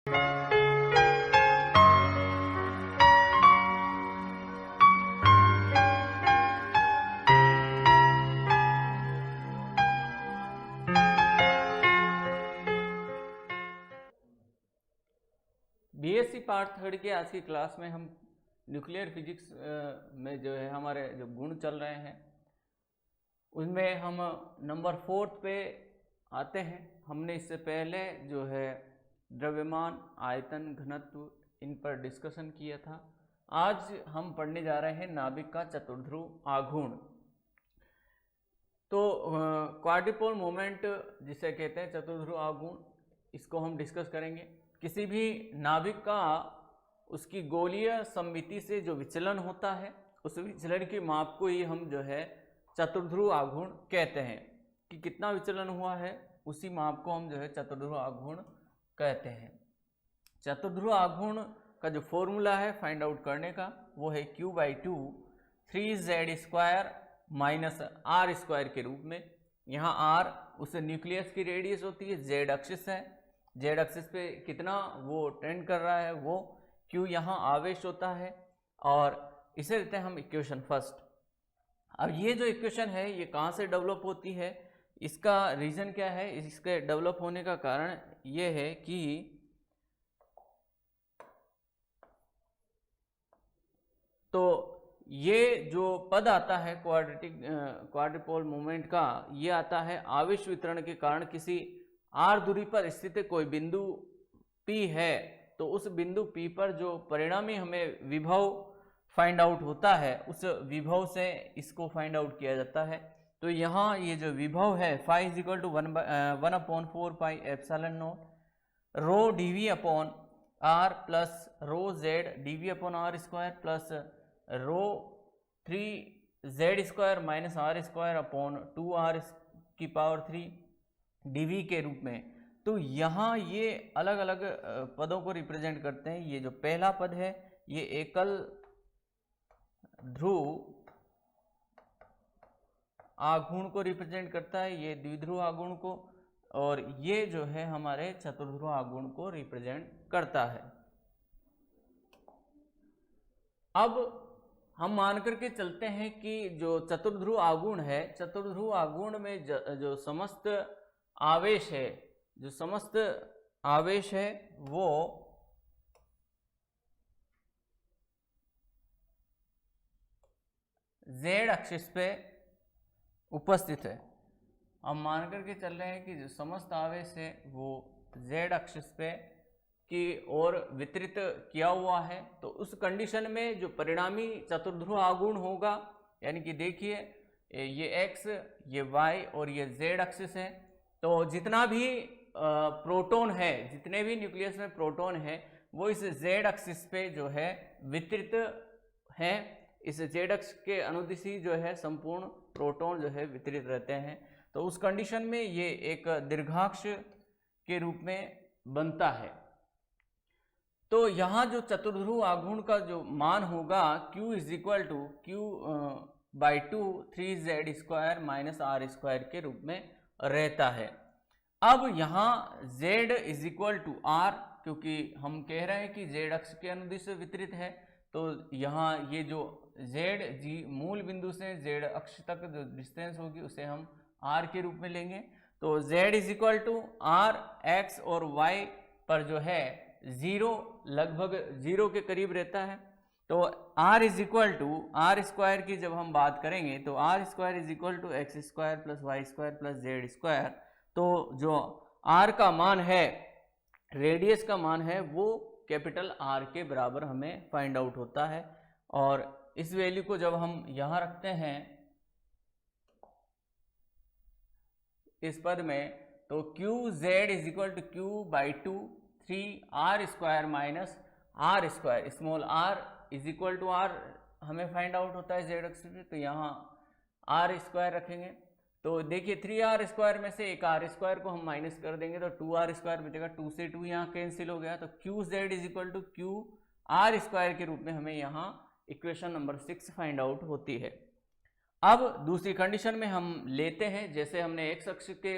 BSc part third के आज की क्लास में हम न्यूक्लियर फिजिक्स में जो है हमारे जो गुण चल रहे हैं उनमें हम नंबर 4 पे आते हैं। हमने इससे पहले जो है द्रव्यमान, आयतन, घनत्व इन पर डिस्कशन किया था। आज हम पढ़ने जा रहे हैं नाभिक का चतुर्ध्रुव आघूर्ण। तो क्वाड्रिपोल मोमेंट जिसे कहते हैं चतुर्ध्रुव आघूर्ण, इसको हम डिस्कस करेंगे। किसी भी नाभिक का उसकी गोलीय सममिति से जो विचलन होता है उस विचलन की माप को ही हम जो है चतुर्ध्रुव आघूर्ण कहते हैं कि कितना विचलन हुआ है, उसी माप को हम जो है चतुर्ध्रुव आघूर्ण कहते हैं। चतुर्ध्रुव आघूर्ण का जो फॉर्मूला है फाइंड आउट करने का वो है Q/2 3z² माइनस r² के रूप में। यहाँ r उस न्यूक्लियस की रेडियस होती है, z एक्सिस है, z एक्सिस पे कितना वो ट्रेंड कर रहा है वो Q यहाँ आवेश होता है, और इसे देते हैं हम इक्वेशन फर्स्ट। अब ये जो इक्वेशन है ये कहाँ से डेवलप होती है, इसका रीज़न क्या है, इसके डेवलप होने का कारण ये है कि तो ये जो पद आता है क्वाड्रिपोल मोमेंट का, ये आता है आवेश वितरण के कारण किसी r दूरी पर स्थित कोई बिंदु P है, तो उस बिंदु P पर जो परिणामी हमें विभव फाइंड आउट होता है उस विभव से इसको फाइंड आउट किया जाता है। तो यहाँ ये जो विभव है phi = 1/4 pi epsilon naught rho dV upon r plus rho z dV upon r² plus rho 3z² minus r² upon 2r³ dV के रूप में। तो यहाँ ये अलग अलग पदों को रिप्रेजेंट करते हैं। ये जो पहला पद है ये एकल ध्रुव आघूर्ण को रिप्रेजेंट करता है, ये द्विध्रुव आघूर्ण को, और ये जो है हमारे चतुर्ध्रुव आघूर्ण को रिप्रेजेंट करता है। अब हम मान करके चलते हैं कि जो चतुर्ध्रुव आघूर्ण है, चतुर्ध्रुव आघूर्ण में जो समस्त आवेश है, जो समस्त आवेश है वो z एक्सिस पे उपस्थित है। हम मान करके चल रहे हैं कि जो समस्त आवेश है वो z एक्सिस पे की ओर वितरित किया हुआ है। तो उस कंडीशन में जो परिणामी चतुर्ध्रुव आघूर्ण होगा, यानी कि देखिए ये x, ये y और ये z एक्सिस है, तो जितना भी प्रोटॉन है, जितने भी न्यूक्लियस में प्रोटॉन है वो इस z एक्सिस पे जो है वितरित है। इस z एक्सिस के अनुदिश ही जो है संपूर्ण प्रोटॉन जो है वितरित रहते हैं। तो उस कंडीशन में ये एक दीर्घाक्ष के रूप में बनता है। तो यहाँ जो चतुर्ध्रुव आघूर्ण का जो मान होगा Q = Q/2 3z² minus r² के रूप में रहता है। अब यहाँ z = r, क्योंकि हम कह रहे हैं कि z अक्ष के अनुदिश से वितरित है, तो यहाँ ये जो z मूल बिंदु से z अक्ष तक जो डिस्टेंस होगी उसे हम r के रूप में लेंगे। तो z = r, x और y पर जो है 0 लगभग 0 के करीब रहता है। तो r = r² की जब हम बात करेंगे तो r² = x² plus y² plus z²। तो जो r का मान है, रेडियस का मान है, वो कैपिटल R के बराबर हमें फाइंड आउट होता है। और इस वैल्यू को जब हम यहाँ रखते हैं इस पद में, तो Qz = Q/2 3r² minus r², small r = r हमें फाइंड आउट होता है z एक्सिस पे, तो यहाँ r² रखेंगे। तो देखिए 3r² में से एक r² को हम माइनस कर देंगे तो 2r² बचेगा, 2 से 2 यहाँ कैंसिल हो गया। तो Qz = Qr² के रूप में हमें यहाँ इक्वेशन नंबर 6 फाइंड आउट होती है। अब दूसरी कंडीशन में हम लेते हैं, जैसे हमने x अक्ष के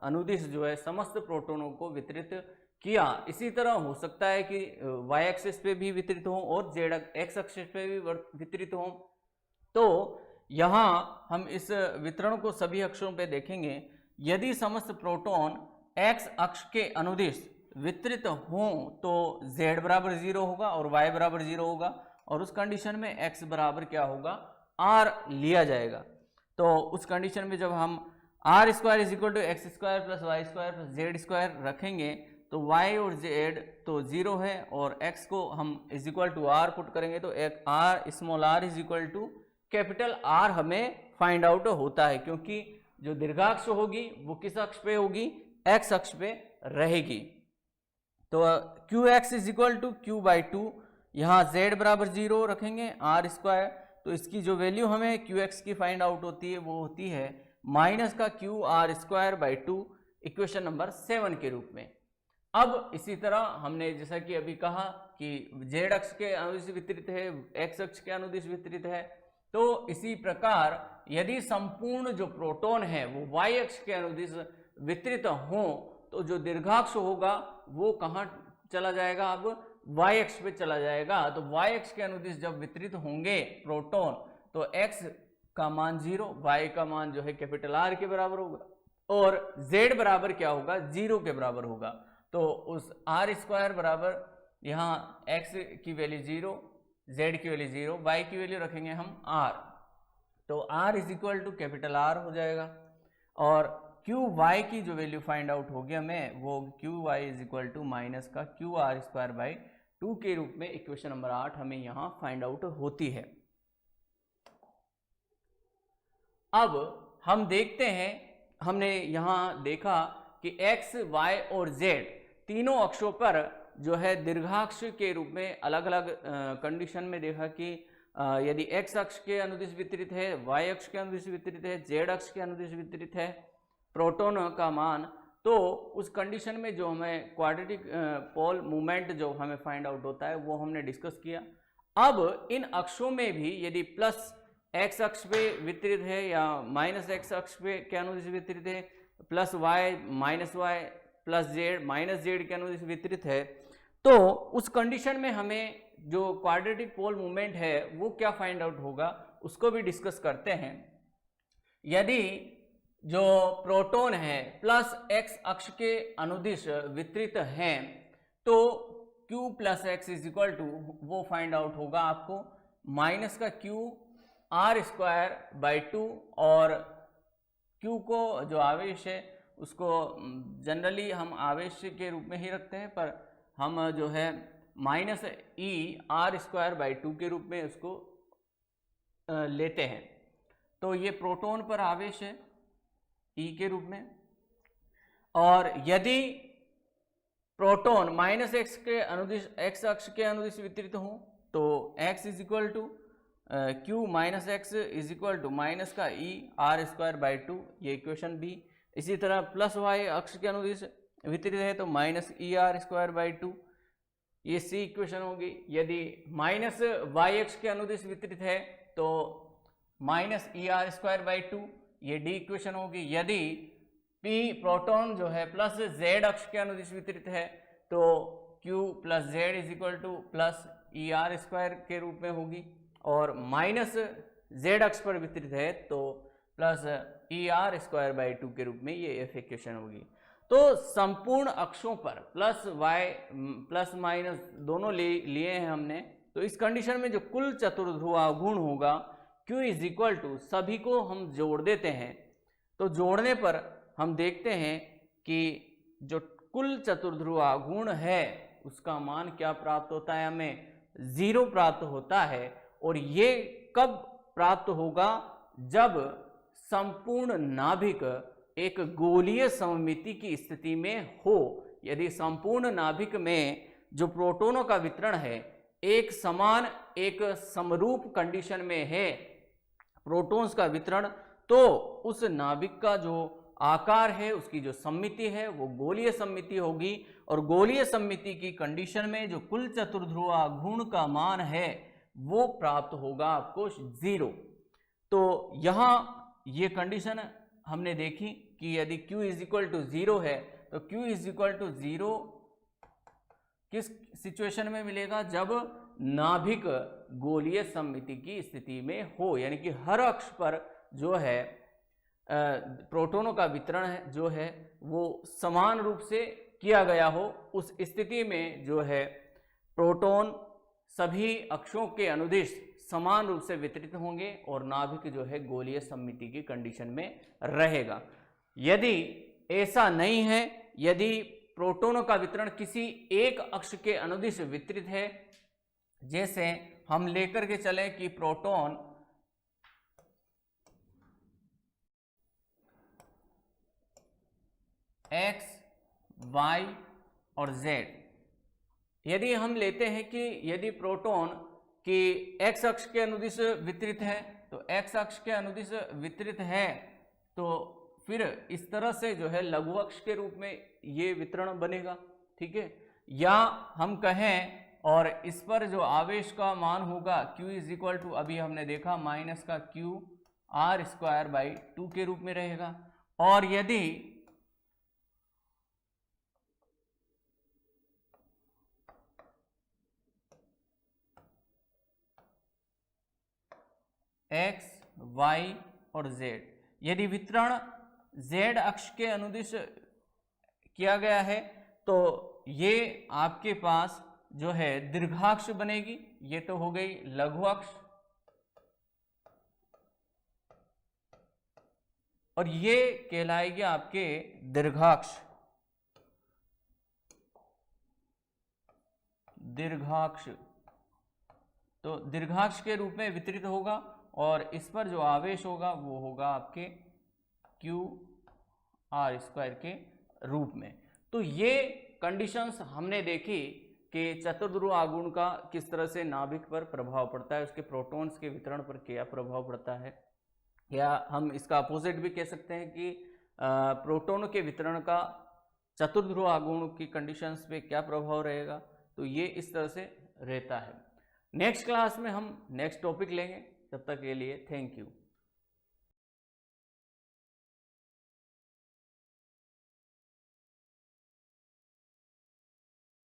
अनुदिश जो है समस्त प्रोटॉनों को वितरित किया, इसी तरह हो सकता है कि y एक्सिस पे भी वितरित हो और z x एक्सिस पे भी वितरित हो। तो यहाँ हम इस वितरण को सभी अक्षों पे देखेंगे। यदि समस्त प्रोटॉन x अक्ष के अनुदिश वितरित हों तो z बराबर 0 होगा और y बराबर 0 होगा, और उस कंडीशन में x बराबर क्या होगा, r लिया जाएगा। तो उस कंडीशन में जब हम R square is equal to X square plus Y square plus Z square रखेंगे तो y और z तो 0 है और x को हम is equal to r put करेंगे तो एक r small r is equal to capital R हमें फाइंड आउट होता है, क्योंकि जो दीर्घाक्ष होगी वो किस अक्ष पे होगी, x अक्ष पे रहेगी। तो qx is equal to q by 2, यहाँ z बराबर 0 रखेंगे r स्क्वायर, तो इसकी जो वैल्यू हमें qx की फाइंड आउट होती है वो होती है माइनस का q r square by 2, equation number 7 के रूप में। अब इसी तरह हमने जैसा कि अभी कहा कि z अक्ष के अनुदिश वितरित है, x अक्ष के अनुदिश वितरित है, तो इसी प्रकार यदि संपूर्ण जो प्रोटॉन है वो y अक्ष के अनुदिश वितरित हो तो जो दीर्घाक्ष होगा वो कहाँ चला जाएगा, अब y अक्ष पे चला जाएगा। तो y अक्ष के अनुदिश जब वितरित होंगे प्रोटॉन तो x का मान 0, y का मान जो है कैपिटल R के बराबर होगा और z बराबर क्या होगा, 0 के बराबर होगा। तो उस r स्क्वायर बराबर यहाँ x की वैल्यू 0, z की वैल्यू 0, y की वैल्यू रखेंगे हम r, तो r is equal to capital R हो जाएगा और क्यू वाई की जो वैल्यू फाइंड आउट होगी हमें वो Q Y is equal to minus का क्यू आर स्क्वायर बाई 2 के रूप में इक्वेशन नंबर 8 हमें यहाँ फाइंड आउट होती है। अब हम देखते हैं, हमने यहाँ देखा कि x, y और z तीनों अक्षों पर जो है दीर्घाक्ष के रूप में अलग अलग कंडीशन में देखा कि यदि x अक्ष के अनुदिश वितरित है, y अक्ष के अनुदिश वितरित है, z अक्ष के अनुदिश वितरित है प्रोटॉन का मान, तो उस कंडीशन में जो हमें क्वाड्रेटिक पोल मूवमेंट जो हमें फाइंड आउट होता है वो हमने डिस्कस किया। अब इन अक्षों में भी यदि प्लस x अक्ष पे वितरित है या माइनस x अक्ष पे के अनुदिश वितरित है, plus y minus y plus z minus z के अनुदिश वितरित है, तो उस कंडीशन में हमें जो क्वाड्रेटिक पोल मूवमेंट है वो क्या फाइंड आउट होगा उसको भी डिस्कस करते हैं। यदि जो प्रोटॉन है प्लस x अक्ष के अनुदिश वितरित हैं तो q plus X is equal to वो फाइंड आउट होगा आपको माइनस का q r स्क्वायर बाई 2, और q को जो आवेश है उसको जनरली हम आवेश के रूप में ही रखते हैं, पर हम जो है minus E R square by 2 के रूप में उसको लेते हैं। तो ये प्रोटॉन पर आवेश है ई के रूप में, और यदि प्रोटॉन माइनस एक्स के अनुदिश एक्स अक्ष के अनुदिश वितरित हो तो x is equal to Q minus X is equal to minus का ई आर स्क्वायर बाई 2, ये इक्वेशन बी। इसी तरह प्लस वाई अक्ष के अनुदिश वितरित है तो minus E R square by 2, ये सी इक्वेशन होगी। यदि माइनस वाई अक्ष के अनुदिश वितरित है तो minus E R square by 2, ये डी इक्वेशन होगी। यदि p प्रोटॉन जो है प्लस z अक्ष के अनुदिश वितरित है तो q plus Z is equal two plus E R square के रूप में होगी, और माइनस z अक्ष पर वितरित है तो plus E R square by 2 के रूप में ये एफ इक्वेशन होगी। तो संपूर्ण अक्षों पर प्लस वाई प्लस माइनस दोनों लिए हैं हमने, तो इस कंडीशन में जो कुल चतुर्ध्रुव आघूर्ण होगा Q इज इक्वल टू, सभी को हम जोड़ देते हैं, तो जोड़ने पर हम देखते हैं कि जो कुल चतुर्ध्रुव आघूर्ण है उसका मान क्या प्राप्त होता है, हमें 0 प्राप्त होता है। और ये कब प्राप्त होगा, जब संपूर्ण नाभिक एक गोलीय सममिति की स्थिति में हो। यदि संपूर्ण नाभिक में जो प्रोटॉनों का वितरण है एक समान एक समरूप कंडीशन में है प्रोटॉन्स का वितरण, तो उस नाभिक का जो आकार है उसकी जो सममिति है वो गोलीय सममिति होगी, और गोलीय सममिति की कंडीशन में जो कुल चतुर्ध्रुव आघूर्ण का मान है वो प्राप्त होगा आपको 0। तो यहाँ ये कंडीशन हमने देखी कि यदि Q इज इक्वल टू 0 है तो Q इज इक्वल टू 0 किस सिचुएशन में मिलेगा? जब नाभिक गोलीय सममिति की स्थिति में हो, यानी कि हर अक्ष पर जो है प्रोटॉनों का वितरण है जो है वो समान रूप से किया गया हो। उस स्थिति में जो है प्रोटॉन सभी अक्षों के अनुदिश समान रूप से वितरित होंगे और नाभिक जो है गोलीय सममिति की कंडीशन में रहेगा। यदि ऐसा नहीं है, यदि प्रोटॉनों का वितरण किसी एक अक्ष के अनुदिश वितरित है, जैसे हम लेकर के चले कि प्रोटॉन x, y और z, यदि हम लेते हैं कि यदि प्रोटॉन की x अक्ष के अनुदिश वितरित है, तो x अक्ष के अनुदिश वितरित है तो फिर इस तरह से जो है लघु अक्ष के रूप में ये वितरण बनेगा, ठीक है। या हम कहें और इस पर जो आवेश का मान होगा q इज इक्वल टू, अभी हमने देखा माइनस का q r² 2 के रूप में रहेगा। और यदि x, y और z, यदि वितरण z अक्ष के अनुदिश किया गया है तो ये आपके पास जो है दीर्घाक्ष बनेगी। ये तो हो गई लघु अक्ष और ये कहलाएगी आपके दीर्घाक्ष। तो दीर्घाक्ष के रूप में वितरित होगा और इस पर जो आवेश होगा वो होगा आपके q r² के रूप में। तो ये कंडीशंस हमने देखी कि चतुर्ध्रुव आघूर्ण का किस तरह से नाभिक पर प्रभाव पड़ता है, उसके प्रोटॉन्स के वितरण पर क्या प्रभाव पड़ता है, या हम इसका अपोजिट भी कह सकते हैं कि प्रोटॉन के वितरण का चतुर्ध्रुव आघूर्ण की कंडीशंस पे क्या प्रभाव रहेगा। तो ये इस तरह से रहता है। नेक्स्ट क्लास में हम नेक्स्ट टॉपिक लेंगे। तब तक के लिए थैंक यू।